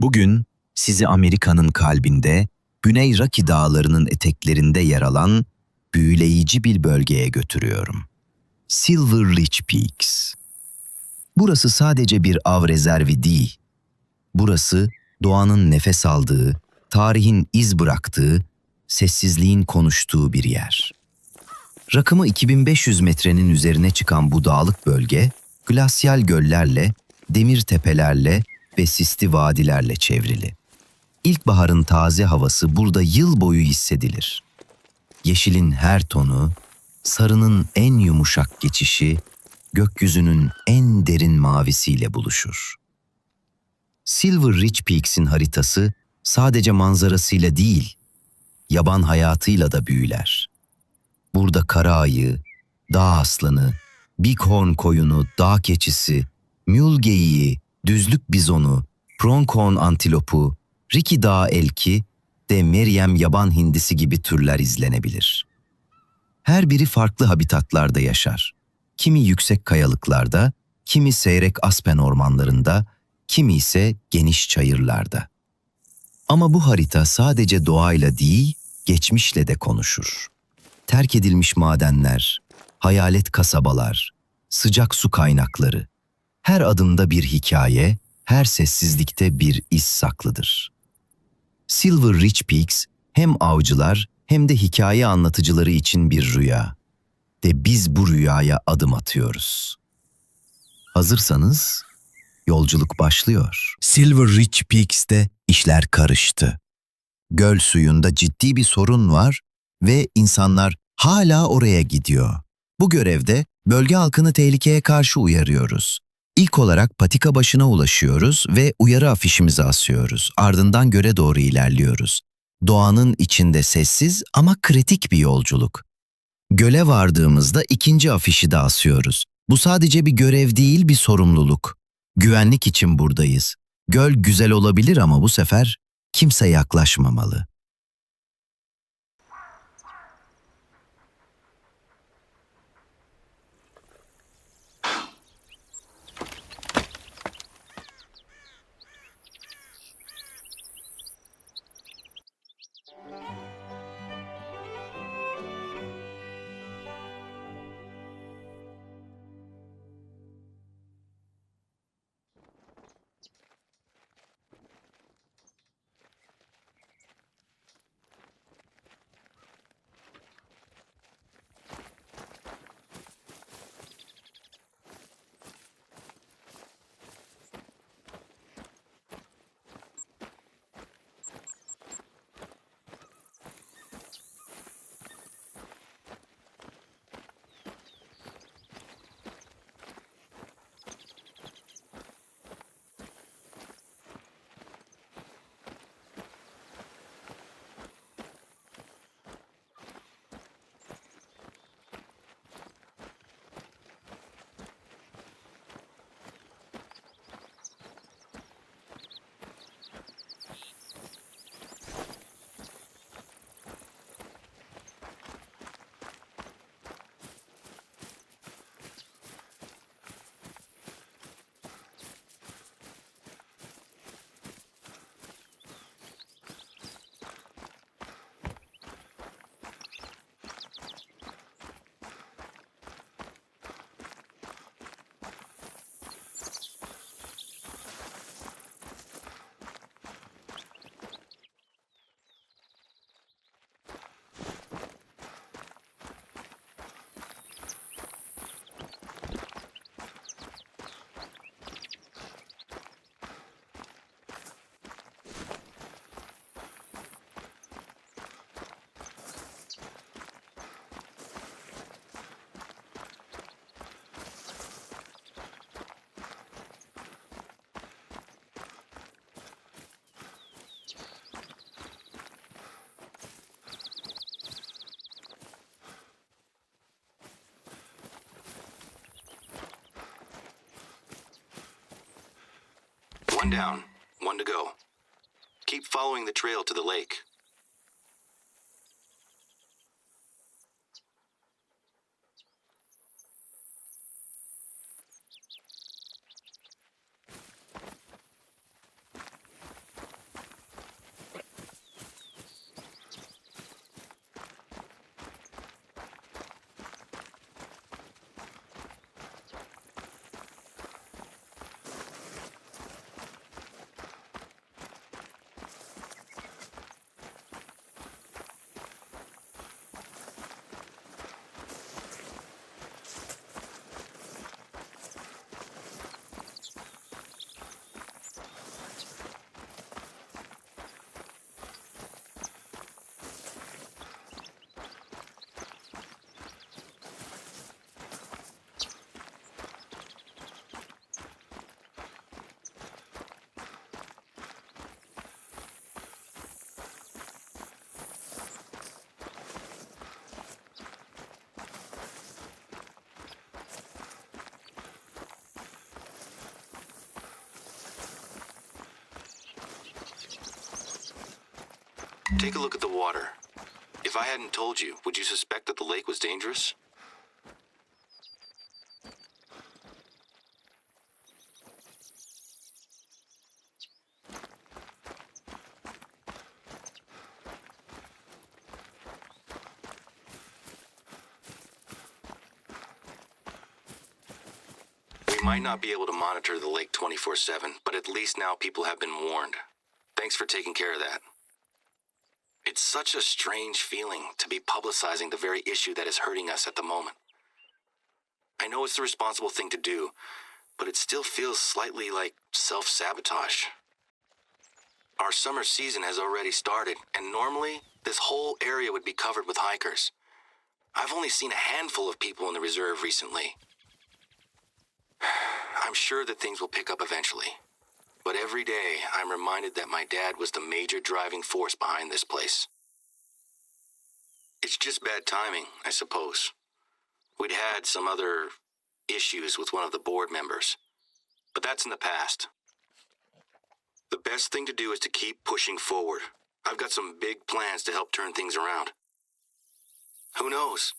Bugün sizi Amerika'nın kalbinde, Güney Rocky Dağları'nın eteklerinde yer alan büyüleyici bir bölgeye götürüyorum. Silver Ridge Peaks. Burası sadece bir av rezervi değil. Burası doğanın nefes aldığı, tarihin iz bıraktığı, sessizliğin konuştuğu bir yer. Rakımı 2500 metrenin üzerine çıkan bu dağlık bölge, glasyal göllerle, demir tepelerle ve sisli vadilerle çevrili. İlkbaharın taze havası burada yıl boyu hissedilir. Yeşilin her tonu, sarının en yumuşak geçişi, gökyüzünün en derin mavisiyle buluşur. Silver Ridge Peaks'in haritası sadece manzarasıyla değil, yaban hayatıyla da büyüler. Burada kara ayı, dağ aslanı, Bighorn koyunu, dağ keçisi, mule geyiği, düzlük bizonu, pronghorn antilopu, Rocky Dağ elki ve Meryem yaban hindisi gibi türler izlenebilir. Her biri farklı habitatlarda yaşar. Kimi yüksek kayalıklarda, kimi seyrek aspen ormanlarında, kimi ise geniş çayırlarda. Ama bu harita sadece doğayla değil, geçmişle de konuşur. Terk edilmiş madenler, hayalet kasabalar, sıcak su kaynakları. Her adımda bir hikaye, her sessizlikte bir iz saklıdır. Silver Ridge Peaks hem avcılar hem de hikaye anlatıcıları için bir rüya. Ve biz bu rüyaya adım atıyoruz. Hazırsanız yolculuk başlıyor. Silver Ridge Peaks'te işler karıştı. Göl suyunda ciddi bir sorun var ve insanlar hala oraya gidiyor. Bu görevde bölge halkını tehlikeye karşı uyarıyoruz. İlk olarak patika başına ulaşıyoruz ve uyarı afişimizi asıyoruz. Ardından göle doğru ilerliyoruz. Doğanın içinde sessiz ama kritik bir yolculuk. Göle vardığımızda ikinci afişi de asıyoruz. Bu sadece bir görev değil, bir sorumluluk. Güvenlik için buradayız. Göl güzel olabilir ama bu sefer kimse yaklaşmamalı. One down, one to go. Keep following the trail to the lake. Take a look at the water. If I hadn't told you, would you suspect that the lake was dangerous? We might not be able to monitor the lake 24/7, but at least now people have been warned. Thanks for taking care of that. It's such a strange feeling to be publicizing the very issue that is hurting us at the moment. I know it's the responsible thing to do, but it still feels slightly like self-sabotage. Our summer season has already started, and normally this whole area would be covered with hikers. I've only seen a handful of people in the reserve recently. I'm sure that things will pick up eventually. But every day, I'm reminded that my dad was the major driving force behind this place. It's just bad timing, I suppose. We'd had some other issues with one of the board members, but that's in the past. The best thing to do is to keep pushing forward. I've got some big plans to help turn things around. Who knows?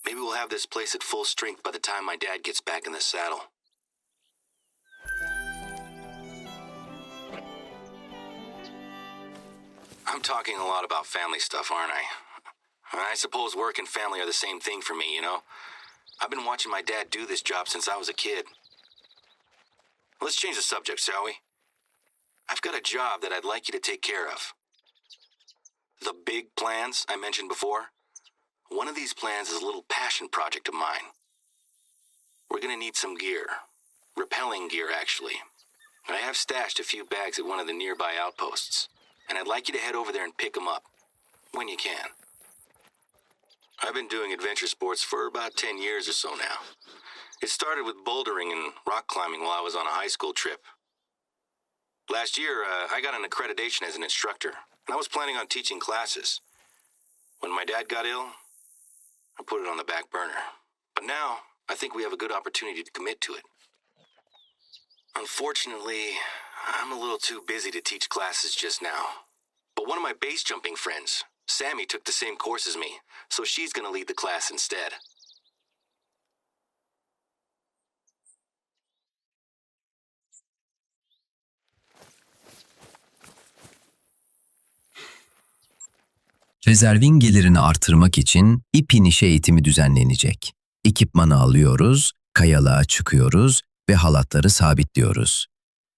Maybe we'll have this place at full strength by the time my dad gets back in the saddle. I'm talking a lot about family stuff, aren't I? I suppose work and family are the same thing for me, you know? I've been watching my dad do this job since I was a kid. Let's change the subject, shall we? I've got a job that I'd like you to take care of. The big plans I mentioned before, one of these plans is a little passion project of mine. We're gonna need some gear. Rappelling gear, actually. And I have stashed a few bags at one of the nearby outposts. And I'd like you to head over there and pick them up, when you can. I've been doing adventure sports for about 10 years or so now. It started with bouldering and rock climbing while I was on a high school trip. Last year, I got an accreditation as an instructor, and I was planning on teaching classes. When my dad got ill, I put it on the back burner. But now, I think we have a good opportunity to commit to it. Unfortunately, I'm a little too busy to teach classes just now. But one of my base jumping friends, Sammy, took the same course as me, so she's gonna lead the class instead. Rezervin gelirini artırmak için ip inişi eğitimi düzenlenecek. Ekipmanı alıyoruz, kayalığa çıkıyoruz ve halatları sabitliyoruz.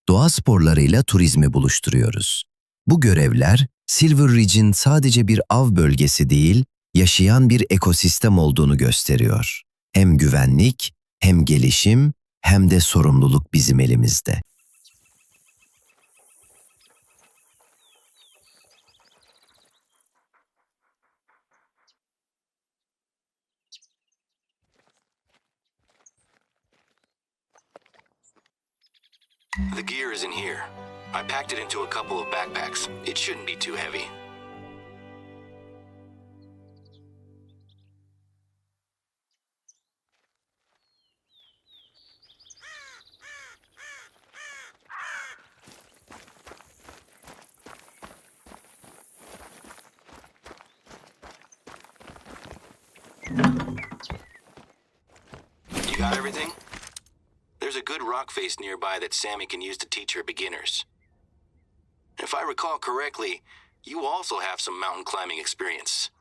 Doğa sporlarıyla turizmi buluşturuyoruz. Bu görevler, Silver Ridge'in sadece bir av bölgesi değil, yaşayan bir ekosistem olduğunu gösteriyor. Hem güvenlik, hem gelişim, hem de sorumluluk bizim elimizde. The gear is in here. I packed it into a couple of backpacks. It shouldn't be too heavy. You got everything? There's a good rock face nearby that Sammy can use to teach her beginners. If I recall correctly, you also have some mountain climbing experience.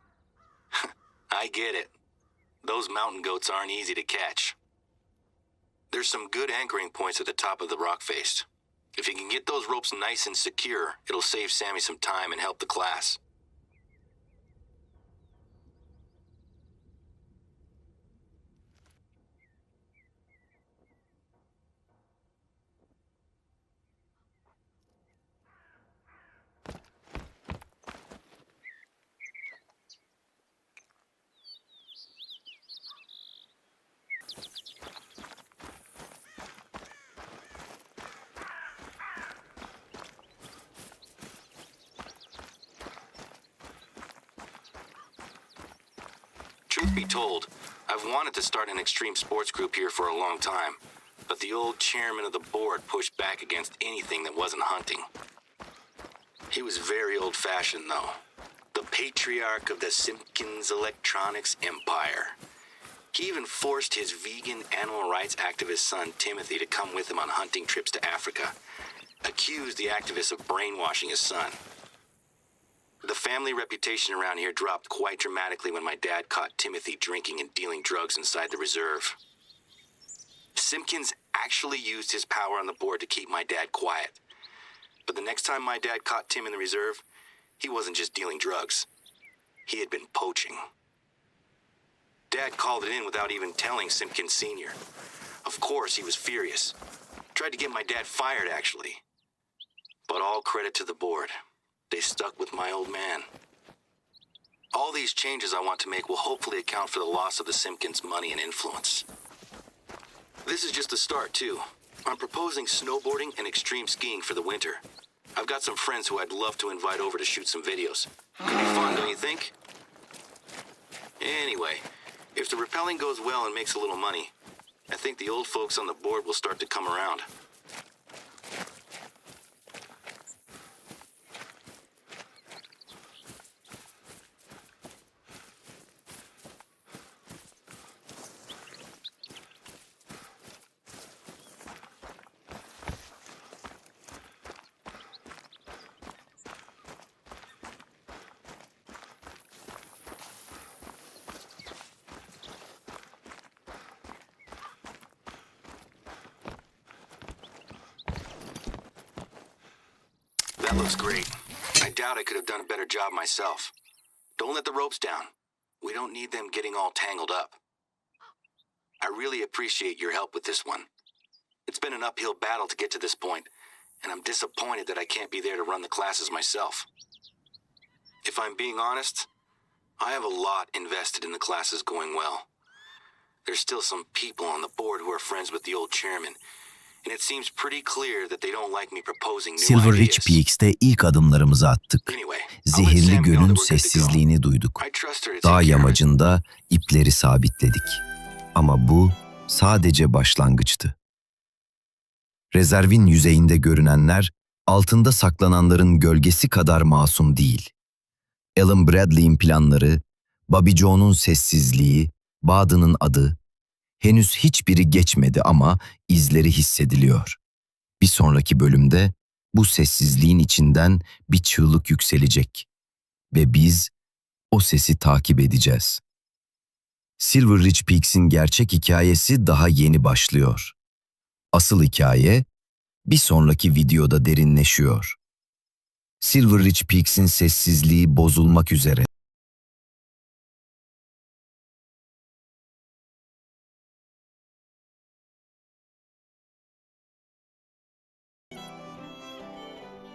I get it. Those mountain goats aren't easy to catch. There's some good anchoring points at the top of the rock face. If you can get those ropes nice and secure, it'll save Sammy some time and help the class. Truth be told, I've wanted to start an extreme sports group here for a long time, but the old chairman of the board pushed back against anything that wasn't hunting. He was very old-fashioned, though. the patriarch of the Simpkins Electronics empire. He even forced his vegan animal rights activist son Timothy to come with him on hunting trips to Africa. Accused the activist of brainwashing his son. The family reputation around here dropped quite dramatically when my dad caught Timothy drinking and dealing drugs inside the reserve. Simpkins actually used his power on the board to keep my dad quiet. But the next time my dad caught Tim in the reserve, he wasn't just dealing drugs. He had been poaching. Dad called it in without even telling Simpkins Sr. Of course, he was furious. Tried to get my dad fired, actually. But all credit to the board. They stuck with my old man. All these changes I want to make will hopefully account for the loss of the Simpkins' money and influence. This is just the start, too. I'm proposing snowboarding and extreme skiing for the winter. I've got some friends who I'd love to invite over to shoot some videos. Could be fun, don't you think? Anyway, if the rappelling goes well and makes a little money, I think the old folks on the board will start to come around. That looks great. I doubt I could have done a better job myself. Don't let the ropes down. We don't need them getting all tangled up. I really appreciate your help with this one. It's been an uphill battle to get to this point, and I'm disappointed that I can't be there to run the classes myself. If I'm being honest, I have a lot invested in the classes going well. There's still some people on the board who are friends with the old chairman, and it seems pretty clear that they don't like me proposing new Silver Ridge ideas. Peaks'te ilk adımlarımızı attık. Anyway, I'll let Zehirli Sam know gölün that we're good to go. sessizliğini duyduk. I trust her to Dağ take care of it. yamacında ipleri sabitledik. Ama bu sadece başlangıçtı. Rezervin yüzeyinde görünenler, altında saklananların gölgesi kadar masum değil. Allan Bradley'in planları, Bobby Jones'un sessizliği, Baden'ın adı, henüz hiçbiri geçmedi ama izleri hissediliyor. Bir sonraki bölümde bu sessizliğin içinden bir çığlık yükselecek ve biz o sesi takip edeceğiz. Silver Ridge Peaks'in gerçek hikayesi daha yeni başlıyor. Asıl hikaye bir sonraki videoda derinleşiyor. Silver Ridge Peaks'in sessizliği bozulmak üzere.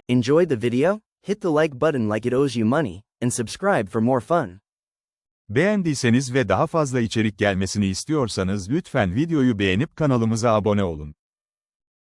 Enjoyed the video? Hit the like button like it owes you money, and subscribe for more fun. Beğendiyseniz ve daha fazla içerik gelmesini istiyorsanız lütfen videoyu beğenip kanalımıza abone olun.